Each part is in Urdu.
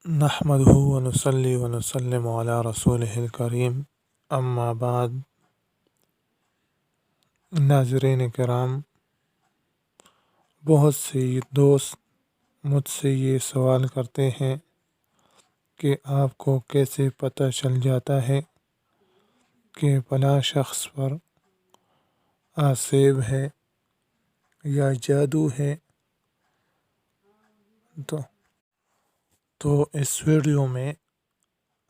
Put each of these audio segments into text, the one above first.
نحمده ونصلي ونسلم على رسوله الکریم اما بعد۔ ناظرین کرام، بہت سے دوست مجھ سے یہ سوال کرتے ہیں کہ آپ کو کیسے پتہ چل جاتا ہے کہ فلاں شخص پر آسیب ہے یا جادو ہے۔ تو اس ویڈیو میں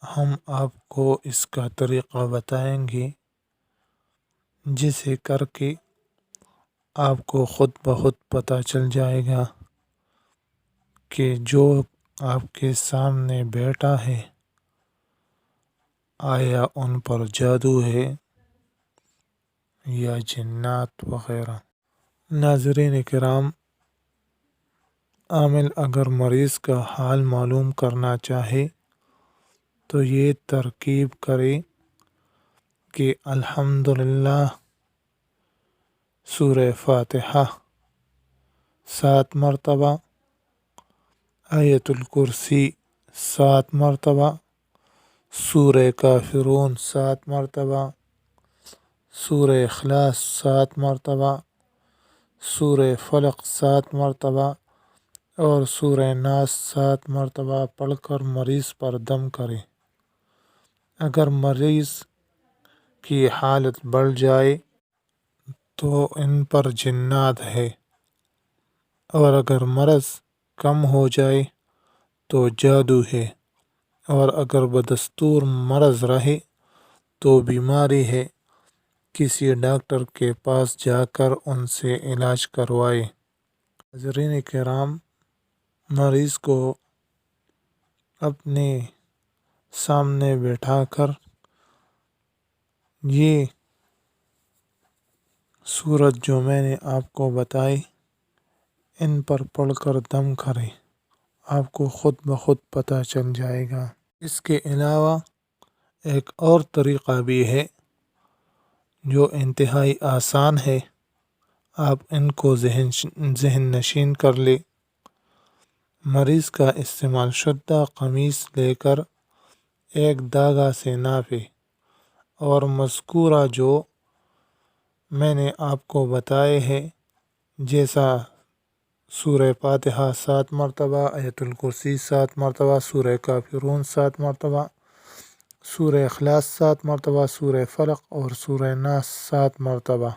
ہم آپ کو اس کا طریقہ بتائیں گے جسے کر کے آپ کو خود بخود پتہ چل جائے گا کہ جو آپ کے سامنے بیٹھا ہے آیا ان پر جادو ہے یا جنات وغیرہ۔ ناظرین کرام، عامل اگر مریض کا حال معلوم کرنا چاہے تو یہ ترکیب کرے کہ الحمدللہ سورہ فاتحہ 7 مرتبہ، آیت الکرسی 7 مرتبہ، سورہ کافرون 7 مرتبہ، سورہ اخلاص 7 مرتبہ، سورہ فلق 7 مرتبہ اور سورہ ناس 7 مرتبہ پڑھ کر مریض پر دم کرے۔ اگر مریض کی حالت بڑھ جائے تو ان پر جنات ہے، اور اگر مرض کم ہو جائے تو جادو ہے، اور اگر بدستور مرض رہے تو بیماری ہے۔ کسی ڈاکٹر کے پاس جا کر ان سے علاج کروائے۔ حضرین کرام، مریض کو اپنے سامنے بیٹھا کر یہ صورت جو میں نے آپ کو بتائی ان پر پڑھ کر دم کرے، آپ کو خود بخود پتہ چل جائے گا۔ اس کے علاوہ ایک اور طریقہ بھی ہے جو انتہائی آسان ہے، آپ ان کو ذہن نشین کر لے۔ مریض کا استعمال شدہ قمیص لے کر ایک داغا سے ناپے اور مذکورہ جو میں نے آپ کو بتائے ہیں جیسا سورہ فاتحہ 7 مرتبہ، آیت الکرسی 7 مرتبہ، سورہ کافرون 7 مرتبہ، سورہ اخلاص 7 مرتبہ، سورہ فلق اور سورہ ناس 7 مرتبہ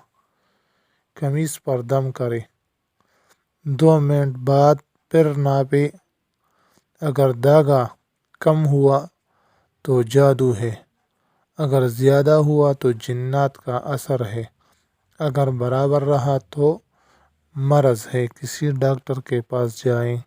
قمیص پر دم کرے۔ 2 منٹ بعد پھر ناپے۔ اگر داغا کم ہوا تو جادو ہے، اگر زیادہ ہوا تو جنات کا اثر ہے، اگر برابر رہا تو مرض ہے، کسی ڈاکٹر کے پاس جائیں۔